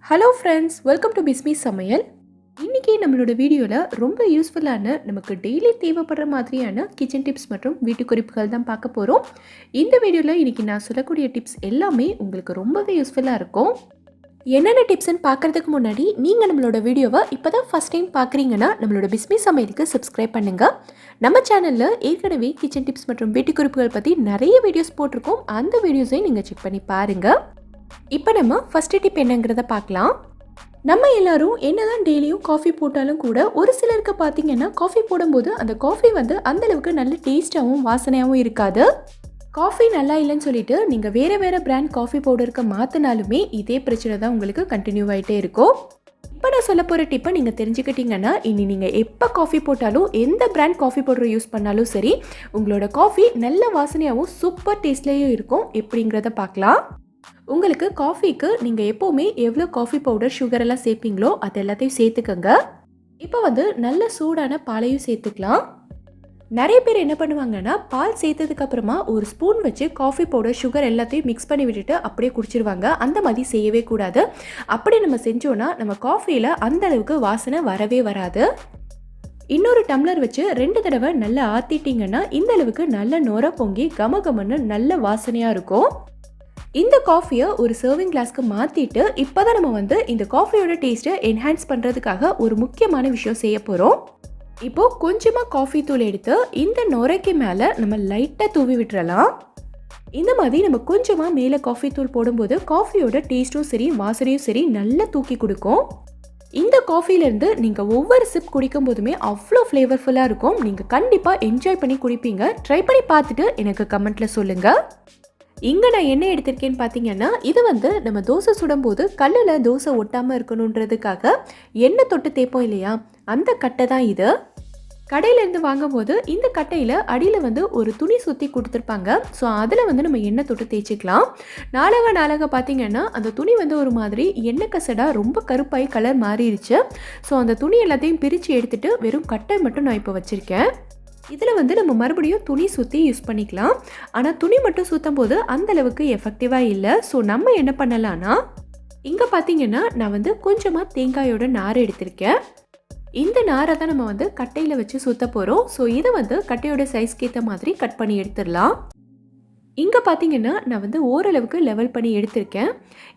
Hello friends, welcome to Bismi சமையல். இன்றைக்கி நம்மளோட வீடியோவில் ரொம்ப யூஸ்ஃபுல்லான நமக்கு டெய்லி தேவைப்படுற மாதிரியான கிச்சன் டிப்ஸ் மற்றும் வீட்டு குறிப்புகள் தான் பார்க்க போகிறோம். இந்த வீடியோவில் இன்றைக்கி நான் சொல்லக்கூடிய டிப்ஸ் எல்லாமே உங்களுக்கு ரொம்பவே யூஸ்ஃபுல்லாக இருக்கும். என்னென்ன டிப்ஸ்ன்னு பார்க்குறதுக்கு முன்னாடி நீங்கள் நம்மளோட வீடியோவை இப்போ தான் ஃபஸ்ட் டைம் பார்க்குறீங்கன்னா நம்மளோட பிஸ்மி சமையலுக்கு சப்ஸ்கிரைப் பண்ணுங்கள். நம்ம சேனலில் ஏற்கனவே கிச்சன் டிப்ஸ் மற்றும் வீட்டு குறிப்புகள் பற்றி நிறைய வீடியோஸ் போட்டிருக்கோம். அந்த வீடியோஸையும் நீங்கள் செக் பண்ணி பாருங்கள். இப்போ நம்ம ஃபஸ்ட்டு டிப் என்னங்கிறத பார்க்கலாம். நம்ம எல்லாரும் என்னதான் டெய்லியும் காஃபி போட்டாலும் கூட ஒரு சிலருக்கு பார்த்தீங்கன்னா காஃபி போடும்போது அந்த காஃபி அந்தளவுக்கு நல்ல டேஸ்ட்டாகவும் வாசனையாகவும் இருக்காது. காஃபி நல்லா இல்லைன்னு சொல்லிட்டு நீங்கள் வேறு பிராண்ட் காஃபி பவுடருக்கு மாற்றினாலுமே இதே பிரச்சனை தான் உங்களுக்கு கண்டினியூ ஆகிட்டே இருக்கும். இப்போ நான் சொல்ல போகிற டிப்பை நீங்கள் தெரிஞ்சுக்கிட்டீங்கன்னா இனி நீங்கள் எப்போ காஃபி போட்டாலும் எந்த பிராண்ட் காஃபி பவுடர் யூஸ் பண்ணாலும் சரி உங்களோட காஃபி நல்ல வாசனையாகவும் சூப்பர் டேஸ்ட்லேயும் இருக்கும். எப்படிங்கிறத பார்க்கலாம். உங்களுக்கு காஃபிக்கு நீங்கள் எப்போவுமே எவ்வளோ காஃபி பவுடர் சுகர் எல்லாம் சேர்ப்பீங்களோ அது எல்லாத்தையும் சேர்த்துக்கோங்க. இப்போ நல்ல சூடான பாலையும் சேர்த்துக்கலாம். நிறைய பேர் என்ன பண்ணுவாங்கன்னா பால் சேர்த்ததுக்கப்புறமா ஒரு ஸ்பூன் வச்சு காஃபி பவுடர் சுகர் எல்லாத்தையும் மிக்ஸ் பண்ணி விட்டுட்டு அப்படியே குடிச்சிருவாங்க. அந்த மாதிரி செய்யவே கூடாது. அப்படி நம்ம செஞ்சோன்னா நம்ம காஃபியில் அந்த அளவுக்கு வாசனை வரவே வராது. இன்னொரு டம்ளர் வச்சு 2 தடவை நல்லா ஆற்றிட்டிங்கன்னா இந்த அளவுக்கு நல்ல நுர பொங்கி கமகமன்னு நல்ல வாசனையாக இருக்கும். இந்த காஃபியை ஒரு சர்விங் கிளாஸ்க்கு மாற்றிட்டு இப்போ தான் நம்ம இந்த காஃபியோட டேஸ்ட்டை என்ஹான்ஸ் பண்ணுறதுக்காக ஒரு முக்கியமான விஷயம் செய்ய போகிறோம். இப்போது கொஞ்சமாக காஃபி தூள் எடுத்து இந்த நுரைக்கு மேலே நம்ம லைட்டாக தூவி விட்டுறலாம். இந்த மாதிரி நம்ம கொஞ்சமாக மேலே காஃபி தூள் போடும்போது காஃபியோட டேஸ்ட்டும் சரி வாசனையும் சரி நல்லா தூக்கி கொடுக்கும். இந்த காஃபிலேருந்து நீங்கள் ஒவ்வொரு சிப் குடிக்கும் போதுமே அவ்வளோ ஃப்ளேவர்ஃபுல்லாக இருக்கும். நீங்கள் கண்டிப்பாக என்ஜாய் பண்ணி குடிப்பீங்க. ட்ரை பண்ணி பார்த்துட்டு எனக்கு கமெண்ட்டில் சொல்லுங்கள். இங்கே நான் என்ன எடுத்திருக்கேன்னு பார்த்தீங்கன்னா இது நம்ம தோசை சுடும்போது கல்லில் தோசை ஒட்டாமல் இருக்கணுன்றதுக்காக எண்ணெய் தொட்டு தேய்ப்போம் இல்லையா, அந்த கட்டை தான் இது. கடையிலேருந்து வாங்கும்போது இந்த கட்டையில் அடியில் ஒரு துணி சுற்றி கொடுத்துருப்பாங்க. ஸோ அதில் நம்ம எண்ணெய் தொட்டு தேய்ச்சிக்கலாம். நாளாக பார்த்தீங்கன்னா அந்த துணி ஒரு மாதிரி எண்ணெய் கசடாக ரொம்ப கருப்பாகி கலர் மாறிடுச்சு. ஸோ அந்த துணி எல்லாத்தையும் பிரித்து எடுத்துகிட்டு வெறும் கட்டை மட்டும் நான் இப்போ வச்சுருக்கேன். இதில் நம்ம மறுபடியும் துணி சுற்றி யூஸ் பண்ணிக்கலாம். ஆனால் துணி மட்டும் சுற்றும் போது அந்தளவுக்கு எஃபெக்டிவாக இல்லை. ஸோ நம்ம என்ன பண்ணலான்னா இங்கே பார்த்தீங்கன்னா நான் கொஞ்சமாக தேங்காயோட நார் எடுத்திருக்கேன். இந்த நாரை தான் நம்ம கட்டையில் வச்சு சுற்ற போகிறோம். ஸோ இதை கட்டையோட சைஸ்க்கு ஏற்ற மாதிரி கட் பண்ணி எடுத்துடலாம். இங்கே பார்த்தீங்கன்னா நான் ஓரளவுக்கு லெவல் பண்ணி எடுத்திருக்கேன்.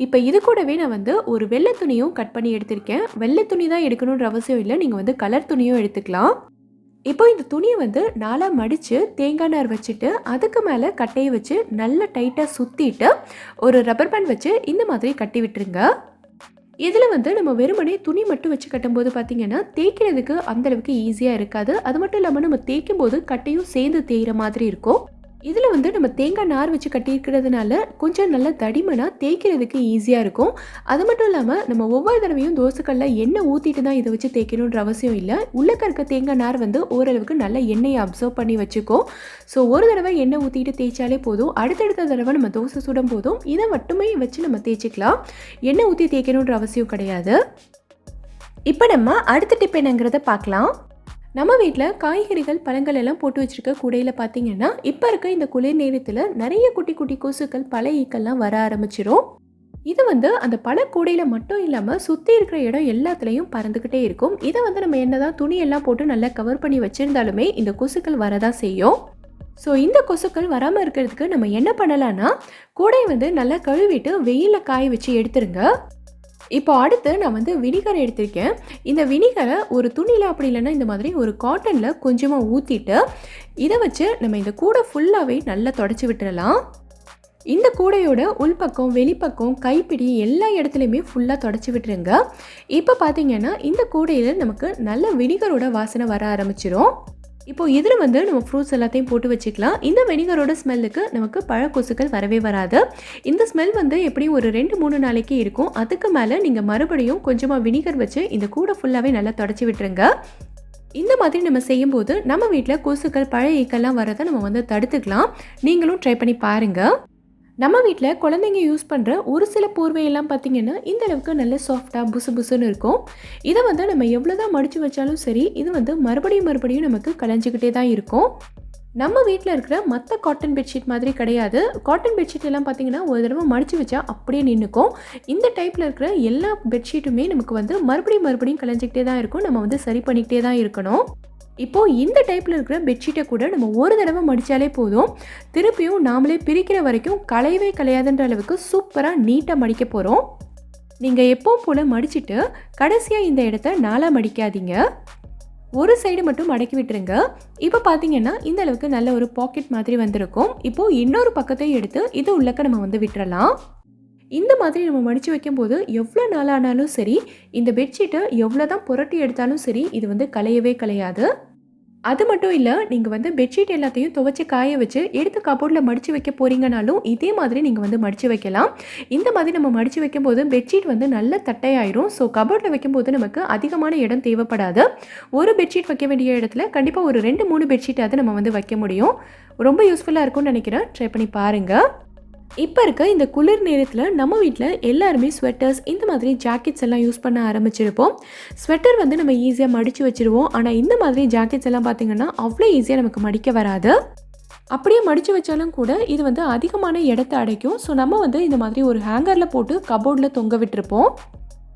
இப்போ இது கூடவே நான் ஒரு வெள்ளை துணியும் கட் பண்ணி எடுத்திருக்கேன். வெள்ளை துணி தான் எடுக்கணுன்ற அவசியம் இல்லை, நீங்கள் கலர் துணியும் எடுத்துக்கலாம். இப்போ இந்த துணியை நாளாக மடித்து தேங்காய் நார் வச்சுட்டு அதுக்கு மேலே கட்டையை வச்சு நல்லா டைட்டாக சுற்றிட்டு ஒரு ரப்பர் பேண்ட் வச்சு இந்த மாதிரி கட்டி விட்டுருங்க. இதில் நம்ம வெறுமனே துணி மட்டும் வச்சு கட்டும்போது பார்த்திங்கன்னா தேய்க்கிறதுக்கு அந்தளவுக்கு ஈஸியாக இருக்காது. அது மட்டும் இல்லாமல் நம்ம தேய்க்கும் போது கட்டையும் சேர்ந்து தேய்கிற மாதிரி இருக்கும். இதில் நம்ம தேங்காய் நார் வச்சு கட்டியிருக்கிறதுனால கொஞ்சம் நல்லா தடிமனாக தேய்க்கிறதுக்கு ஈஸியாக இருக்கும். அது மட்டும் இல்லாமல் நம்ம ஒவ்வொரு தடவையும் தோசைக்கல்ல எண்ணெய் ஊற்றிட்டு தான் இதை வச்சு தேய்க்கணுன்ற அவசியம் இல்லை. உள்ளக்க இருக்க தேங்காய் நார் ஓரளவுக்கு நல்ல எண்ணெயை அப்சர்வ் பண்ணி வச்சுக்கோ. ஸோ ஒரு தடவை எண்ணெய் ஊற்றிட்டு தேய்ச்சாலே போதும். அடுத்தடுத்த தடவை நம்ம தோசை சுடும் போதும் இதை மட்டுமே வச்சு நம்ம தேய்ச்சிக்கலாம். எண்ணெய் ஊற்றி தேய்க்கணுன்ற அவசியம் கிடையாது. இப்போ நம்ம அடுத்த டிப் என்னங்கிறத பார்க்கலாம். நம்ம வீட்டில் காய்கறிகள் பழங்கள் எல்லாம் போட்டு வச்சுருக்க கூடையில் பார்த்தீங்கன்னா இப்போ இருக்க இந்த குளிர் நேரத்தில் நிறைய குட்டி குட்டி கொசுக்கள் பல ஈக்கள்லாம் வர ஆரம்பிச்சிடும். இது அந்த பல கூடையில் மட்டும் இல்லாமல் சுற்றி இருக்கிற இடம் எல்லாத்துலேயும் பறந்துக்கிட்டே இருக்கும். இதை நம்ம என்னதான் துணியெல்லாம் போட்டு நல்லா கவர் பண்ணி வச்சுருந்தாலுமே இந்த கொசுக்கள் வரதான் செய்யும். ஸோ இந்த கொசுக்கள் வராமல் இருக்கிறதுக்கு நம்ம என்ன பண்ணலான்னா கூடையை நல்லா கழுவிட்டு வெயிலில் காய வச்சு எடுத்துருங்க. இப்போ அடுத்து நான் வினிகர் எடுத்திருக்கேன். இந்த வினிகரை ஒரு துணியில் அப்படி இல்லைன்னா இந்த மாதிரி ஒரு காட்டனில் கொஞ்சமாக ஊற்றிட்டு இதை வச்சு நம்ம இந்த கூடை ஃபுல்லாகவே நல்லா தொடச்சி விட்டுறலாம். இந்த கூடையோட உள்பக்கம் வெளிப்பக்கம் கைப்பிடி எல்லா இடத்துலையுமே ஃபுல்லாக தொடச்சி விட்டுருங்க. இப்போ பார்த்தீங்கன்னா இந்த கூடையில் நமக்கு நல்ல வினிகரோட வாசனை வர ஆரம்பிச்சிடும். இப்போது இதில் நம்ம ஃப்ரூட்ஸ் எல்லாத்தையும் போட்டு வச்சுக்கலாம். இந்த வினிகரோட ஸ்மெல்லுக்கு நமக்கு பழக்கொசுக்கள் வரவே வராது. இந்த ஸ்மெல் எப்படியும் ஒரு 2-3 நாளைக்கு இருக்கும். அதுக்கு மேலே நீங்கள் மறுபடியும் கொஞ்சமாக வினிகர் வச்சு இந்த கூடை ஃபுல்லாகவே நல்லா தொடச்சி விட்டுருங்க. இந்த மாதிரி நம்ம செய்யும்போது நம்ம வீட்டில் கொசுக்கள் பழைய ஈக்கெல்லாம் வரதை நம்ம தடுத்துக்கலாம். நீங்களும் ட்ரை பண்ணி பாருங்கள். நம்ம வீட்டில் குழந்தைங்க யூஸ் பண்ணுற ஒரு சில போர்வையெல்லாம் பார்த்திங்கன்னா இந்த அளவுக்கு நல்ல சாஃப்டாக புசு புசுன்னு இருக்கும். இதை நம்ம எவ்வளோ தான் மடித்து வச்சாலும் சரி இது மறுபடியும் நமக்கு கலைஞ்சிக்கிட்டே தான் இருக்கும். நம்ம வீட்டில் இருக்கிற மற்ற காட்டன் பெட்ஷீட் மாதிரி கிடையாது. காட்டன் பெட்ஷீட் எல்லாம் பார்த்தீங்கன்னா ஒரு தடவை மடித்து வச்சா அப்படியே நின்றுக்கும். இந்த டைப்பில் இருக்கிற எல்லா பெட்ஷீட்டுமே நமக்கு வந்து மறுபடியும் கலைஞ்சிக்கிட்டே தான் இருக்கும். நம்ம வந்து சரி பண்ணிக்கிட்டே தான் இருக்கணும். இப்போது இந்த டைப்பில் இருக்கிற பெட்ஷீட்டை கூட நம்ம ஒரு தடவை மடித்தாலே போதும். திருப்பியும் நாமளே பிரிக்கிற வரைக்கும் களையவே கலையாதுன்ற அளவுக்கு சூப்பராக நீட்டாக மடிக்க போகிறோம். நீங்கள் எப்பவும் போல் மடிச்சுட்டு கடைசியாக இந்த இடத்த நாளாக மடிக்காதீங்க. ஒரு சைடு மட்டும் மடக்கி விட்டுருங்க. இப்போ பார்த்தீங்கன்னா இந்த அளவுக்கு நல்ல ஒரு பாக்கெட் மாதிரி வந்திருக்கும். இப்போது இன்னொரு பக்கத்தையும் எடுத்து இது உள்ளக்க நம்ம வந்து விட்டுறலாம். இந்த மாதிரி நம்ம மடித்து வைக்கும்போது எவ்வளோ நாளானாலும் சரி, இந்த பெட்ஷீட்டை எவ்வளோ தான் புரட்டி எடுத்தாலும் சரி, இது வந்து கலையவே கலையாது. அது மட்டும் இல்லை, நீங்கள் வந்து பெட்ஷீட் எல்லாத்தையும் துவைச்சி காய வச்சு எடுத்து கபோர்டில் மடித்து வைக்க போகிறீங்கனாலும் இதே மாதிரி நீங்கள் வந்து மடித்து வைக்கலாம். இந்த மாதிரி நம்ம மடித்து வைக்கும்போது பெட்ஷீட் வந்து நல்ல தட்டையாயிரும். ஸோ கபோர்டில் வைக்கும்போது நமக்கு அதிகமான இடம் தேவைப்படாது. ஒரு பெட்ஷீட் வைக்க வேண்டிய இடத்துல கண்டிப்பாக ஒரு 2-3 பெட்ஷீட்டாவது நம்ம வந்து வைக்க முடியும். ரொம்ப யூஸ்ஃபுல்லாக இருக்கும்னு நினைக்கிறேன். ட்ரை பண்ணி பாருங்கள். இப்போ இருக்க இந்த குளிர் நேரத்தில் நம்ம வீட்டில் எல்லாருமே ஸ்வெட்டர்ஸ் இந்த மாதிரி ஜாக்கெட்ஸ் எல்லாம் யூஸ் பண்ண ஆரம்பிச்சிருப்போம். ஸ்வெட்டர் வந்து நம்ம ஈஸியாக மடித்து வச்சுருவோம். ஆனால் இந்த மாதிரி ஜாக்கெட்ஸ் எல்லாம் பார்த்திங்கன்னா அவ்வளோ ஈஸியாக நமக்கு மடிக்க வராது. அப்படியே மடித்து வச்சாலும் கூட இது வந்து அதிகமான இடத்தை அடைக்கும். ஸோ நம்ம வந்து இந்த மாதிரி ஒரு ஹேங்கரில் போட்டு கபோர்டில் தொங்க விட்டுருப்போம்.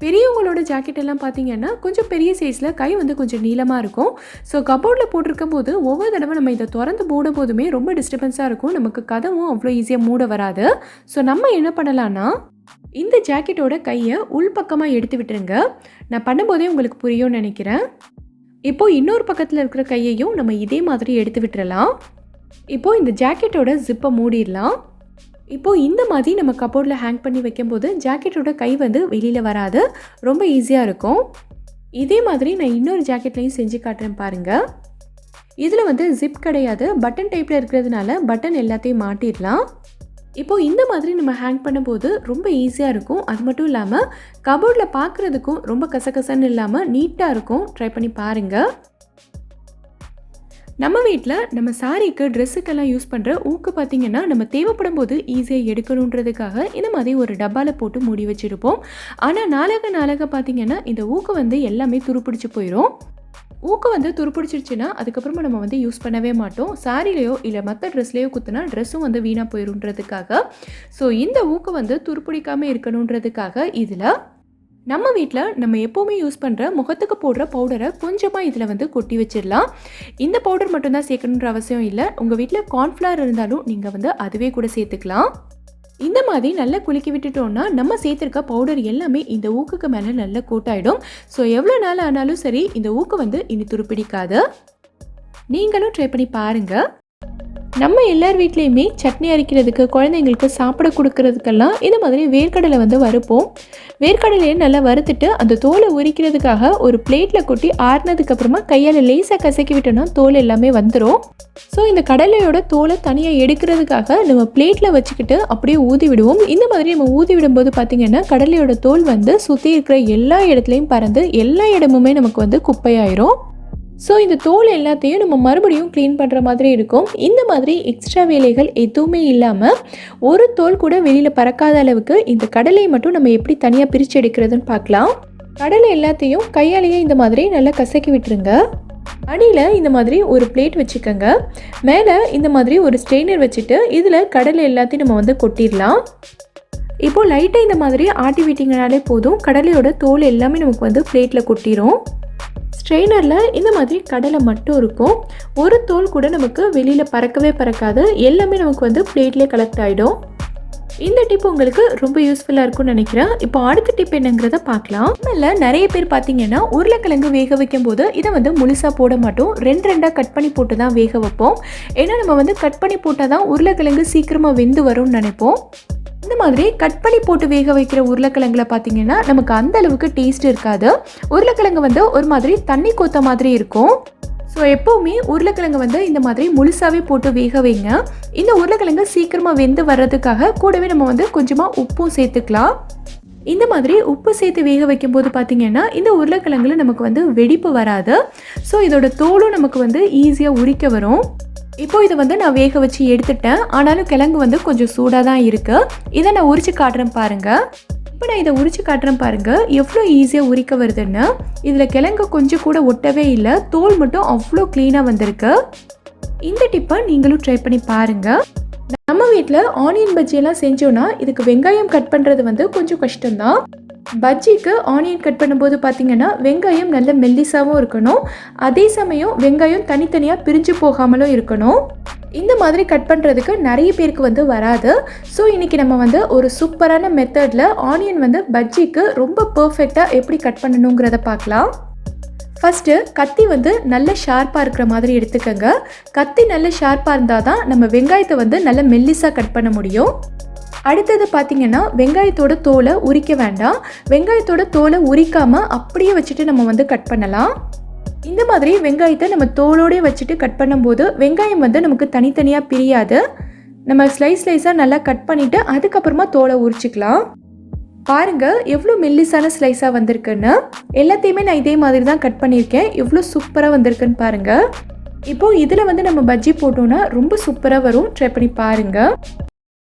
பெரியவங்களோட ஜாக்கெட் எல்லாம் பார்த்தீங்கன்னா கொஞ்சம் பெரிய சைஸில் கை வந்து கொஞ்சம் நீளமாக இருக்கும். ஸோ கபோர்டில் போட்டிருக்கும் போது ஒவ்வொரு தடவை நம்ம இதை திறந்து மூடும் போதுமே ரொம்ப டிஸ்டர்பன்ஸாக இருக்கும். நமக்கு கதவும் அவ்வளோ ஈஸியாக மூட வராது. ஸோ நம்ம என்ன பண்ணலான்னா, இந்த ஜாக்கெட்டோட கையை உள்பக்கமாக எடுத்து விட்டுருங்க. நான் பண்ணும்போதே உங்களுக்கு புரியும்னு நினைக்கிறேன். இப்போது இன்னொரு பக்கத்தில் இருக்கிற கையையும் நம்ம இதே மாதிரி எடுத்து விட்டுறலாம். இப்போது இந்த ஜாக்கெட்டோட ஜிப்பை மூடிடலாம். இப்போது இந்த மாதிரி நம்ம கபோர்டில் ஹேங் பண்ணி வைக்கும்போது ஜாக்கெட்டோட கை வந்து வெளியில் வராது. ரொம்ப ஈஸியாக இருக்கும். இதே மாதிரி நான் இன்னொரு ஜாக்கெட்லையும் செஞ்சு காட்டுறேன் பாருங்கள். இதில் வந்து ஜிப் கிடையாது, பட்டன் டைப்பில் இருக்கிறதுனால பட்டன் எல்லாத்தையும் மாட்டிடலாம். இப்போது இந்த மாதிரி நம்ம ஹேங் பண்ணும்போது ரொம்ப ஈஸியாக இருக்கும். அது மட்டும் இல்லாமல் கபோர்டில் பார்க்குறதுக்கும் ரொம்ப கசகசன்னு இல்லாமல் நீட்டாக இருக்கும். ட்ரை பண்ணி பாருங்கள். நம்ம வீட்டில் நம்ம சாரீக்கு ட்ரெஸ்ஸுக்கெல்லாம் யூஸ் பண்ணுற ஊக்கு பார்த்திங்கன்னா நம்ம தேவைப்படும் போது ஈஸியாக எடுக்கணுன்றதுக்காக இந்த மாதிரி ஒரு டப்பாவில் போட்டு மூடி வச்சுருப்போம். ஆனால் நாளாக பார்த்திங்கன்னா இந்த ஊக்கு வந்து எல்லாமே துருப்பிடிச்சு போயிடும். ஊக்கு வந்து துருப்பிடிச்சிருச்சுன்னா அதுக்கப்புறமா நம்ம வந்து யூஸ் பண்ணவே மாட்டோம். சாரிலையோ இல்லை மற்ற ட்ரெஸ்லேயோ குத்துனா ட்ரெஸ்ஸும் வந்து வீணாக போயிடும்ன்றதுக்காக. ஸோ இந்த ஊக்கு வந்து துருப்பிடிக்காமல் இருக்கணுன்றதுக்காக இதில் நம்ம வீட்டில் நம்ம எப்போவுமே யூஸ் பண்ணுற முகத்துக்கு போடுற பவுடரை கொஞ்சமாக இதில் வந்து கொட்டி வச்சிடலாம். இந்த பவுடர் மட்டும்தான் சேர்க்கணுன்ற அவசியம் இல்லை. உங்கள் வீட்டில் கார்ன்ஃப்ளவர் இருந்தாலும் நீங்கள் வந்து அதுவே கூட சேர்த்துக்கலாம். இந்த மாதிரி நல்லா குலுக்கி விட்டுட்டோம்னா நம்ம சேர்த்துருக்க பவுடர் எல்லாமே இந்த ஊக்குக்கு மேலே நல்லா கோட்டாயிடும். ஸோ எவ்வளோ நாள் ஆனாலும் சரி இந்த ஊக்கு வந்து இனி துருப்பிடிக்காது. நீங்களும் ட்ரை பண்ணி பாருங்கள். நம்ம எல்லார் வீட்லேயுமே சட்னி அரைக்கிறதுக்கு, குழந்தைங்களுக்கு சாப்பிட கொடுக்கறதுக்கெல்லாம் இந்த மாதிரி வேர்க்கடலை வந்து வறுப்போம். வேர்க்கடலையை நல்லா வறுத்துட்டு அந்த தோலை உரிக்கிறதுக்காக ஒரு பிளேட்டில் கொட்டி ஆறுனதுக்கப்புறமா கையால் லேசாக கசக்கி விட்டோன்னா தோல் எல்லாமே வந்துடும். ஸோ இந்த கடலையோட தோலை தனியாக எடுக்கிறதுக்காக நம்ம பிளேட்டில் வச்சுக்கிட்டு அப்படியே ஊதி விடுவோம். இந்த மாதிரி நம்ம ஊதி விடும்போது பார்த்திங்கன்னா கடலையோட தோல் வந்து சுற்றி இருக்கிற எல்லா இடத்துலையும் பறந்து எல்லா இடமுமே நமக்கு வந்து குப்பையாயிரும். ஸோ இந்த தோல் எல்லாத்தையும் நம்ம மறுபடியும் க்ளீன் பண்ணுற மாதிரி இருக்கும். இந்த மாதிரி எக்ஸ்ட்ரா வேலைகள் எதுவுமே இல்லாமல் ஒரு தோல் கூட வெளியில் பறக்காத அளவுக்கு இந்த கடலையை மட்டும் நம்ம எப்படி தனியாக பிரித்து எடுக்கிறதுன்னு பார்க்கலாம். கடலை எல்லாத்தையும் கையாலேயே இந்த மாதிரி நல்லா கசக்கி விட்டுருங்க. அடியில் இந்த மாதிரி ஒரு பிளேட் வச்சுக்கோங்க. மேலே இந்த மாதிரி ஒரு ஸ்ட்ரெயினர் வச்சுட்டு இதில் கடலை எல்லாத்தையும் நம்ம வந்து கொட்டிடலாம். இப்போது லைட்டாக இந்த மாதிரி ஆட்டி விட்டிங்கனாலே போதும், கடலையோட தோல் எல்லாமே நமக்கு வந்து பிளேட்டில் கொட்டிடும். ஸ்ட்ரெயினரில் இந்த மாதிரி கடலை மட்டும் இருக்கும். ஒரு தோல் கூட நமக்கு வெளியில் பறக்கவே பறக்காது. எல்லாமே நமக்கு வந்து பிளேட்லேயே கலெக்ட் ஆகிடும். இந்த டிப் உங்களுக்கு ரொம்ப யூஸ்ஃபுல்லாக இருக்கும்னு நினைக்கிறேன். இப்போ அடுத்த டிப் என்னங்கிறத பார்க்கலாம். இல்லை நிறைய பேர் பார்த்தீங்கன்னா உருளைக்கிழங்கு வேக வைக்கும் போது இதை வந்து முழுசாக போட மாட்டோம். 2 கட் பண்ணி போட்டு தான் வேக வைப்போம். ஏன்னா நம்ம வந்து கட் பண்ணி போட்டால் தான் உருளைக்கிழங்கு சீக்கிரமாக வெந்து வரும்னு நினைப்போம். இந்த மாதிரி கட் பண்ணி போட்டு வேக வைக்கிற உருளைக்கிழங்குல பார்த்தீங்கன்னா நமக்கு அந்த அளவுக்கு டேஸ்ட் இருக்காது. உருளைக்கிழங்கு வந்து ஒரு மாதிரி தண்ணி கோத்த மாதிரி இருக்கும். ஸோ எப்போவுமே உருளைக்கிழங்கு வந்து இந்த மாதிரி முழுசாகவே போட்டு வேக வைங்க. இந்த உருளைக்கிழங்கு சீக்கிரமாக வெந்து வர்றதுக்காக கூடவே நம்ம வந்து கொஞ்சமாக உப்பும் சேர்த்துக்கலாம். இந்த மாதிரி உப்பு சேர்த்து வேக வைக்கும்போது பார்த்திங்கன்னா இந்த உருளைக்கிழங்குல நமக்கு வந்து வெடிப்பு வராது. ஸோ இதோட தோலும் நமக்கு வந்து ஈஸியாக உரிக்க வரும். இப்போது இதை வந்து நான் வேக வச்சு எடுத்துட்டேன். ஆனாலும் கிழங்கு வந்து கொஞ்சம் சூடாக தான் இருக்குது. இதை நான் உரித்து காட்டுறேன் பாருங்கள். இப்போ நான் இதை உரித்து காட்டுறேன் பாருங்கள் எவ்வளோ ஈஸியாக உரிக்க வருதுன்னு. இதில் கிழங்கு கொஞ்சம் கூட ஒட்டவே இல்லை. தோல் மட்டும் அவ்வளோ க்ளீனாக வந்திருக்கு. இந்த டிப்பை நீங்களும் ட்ரை பண்ணி பாருங்கள். நம்ம வீட்டில் ஆனியன் பஜ்ஜியெல்லாம் செஞ்சோன்னா இதுக்கு வெங்காயம் கட் பண்ணுறது வந்து கொஞ்சம் கஷ்டம்தான். பஜ்ஜிக்கு ஆனியன் கட் பண்ணும்போது பார்த்திங்கன்னா வெங்காயம் நல்ல மெல்லிசாகவும் இருக்கணும், அதே சமயம் வெங்காயம் தனித்தனியாக பிரிஞ்சு போகாமலும் இருக்கணும். இந்த மாதிரி கட் பண்ணுறதுக்கு நிறைய பேருக்கு வந்து வராது. ஸோ இன்றைக்கி நம்ம வந்து ஒரு சூப்பரான மெத்தடில் ஆனியன் வந்து பஜ்ஜிக்கு ரொம்ப பர்ஃபெக்டாக எப்படி கட் பண்ணணுங்கிறத பார்க்கலாம். ஃபஸ்ட்டு கத்தி வந்து நல்ல ஷார்ப்பாக இருக்கிற மாதிரி எடுத்துக்கோங்க. கத்தி நல்ல ஷார்ப்பாக இருந்தால் தான் நம்ம வெங்காயத்தை வந்து நல்ல மெல்லிஸாக கட் பண்ண முடியும். அடுத்தது பார்த்திங்கன்னா வெங்காயத்தோட தோலை உரிக்க வேண்டாம். வெங்காயத்தோட தோலை உரிக்காமல் அப்படியே வச்சுட்டு நம்ம வந்து கட் பண்ணலாம். இந்த மாதிரி வெங்காயத்தை நம்ம தோலோடே வச்சுட்டு கட் பண்ணும்போது வெங்காயம் வந்து நமக்கு தனித்தனியாக பிரியாது. நம்ம ஸ்லைஸாக நல்லா கட் பண்ணிவிட்டு அதுக்கப்புறமா தோலை உரிச்சிக்கலாம். பாருங்கள் எவ்வளோ மெல்லிஸான ஸ்லைஸாக வந்திருக்குன்னு. எல்லாத்தையுமே நான் இதே மாதிரி தான் கட் பண்ணியிருக்கேன். எவ்வளோ சூப்பராக வந்திருக்குன்னு பாருங்கள். இப்போது இதில் வந்து நம்ம பஜ்ஜி போட்டோன்னா ரொம்ப சூப்பராக வரும். ட்ரை பண்ணி பாருங்கள்.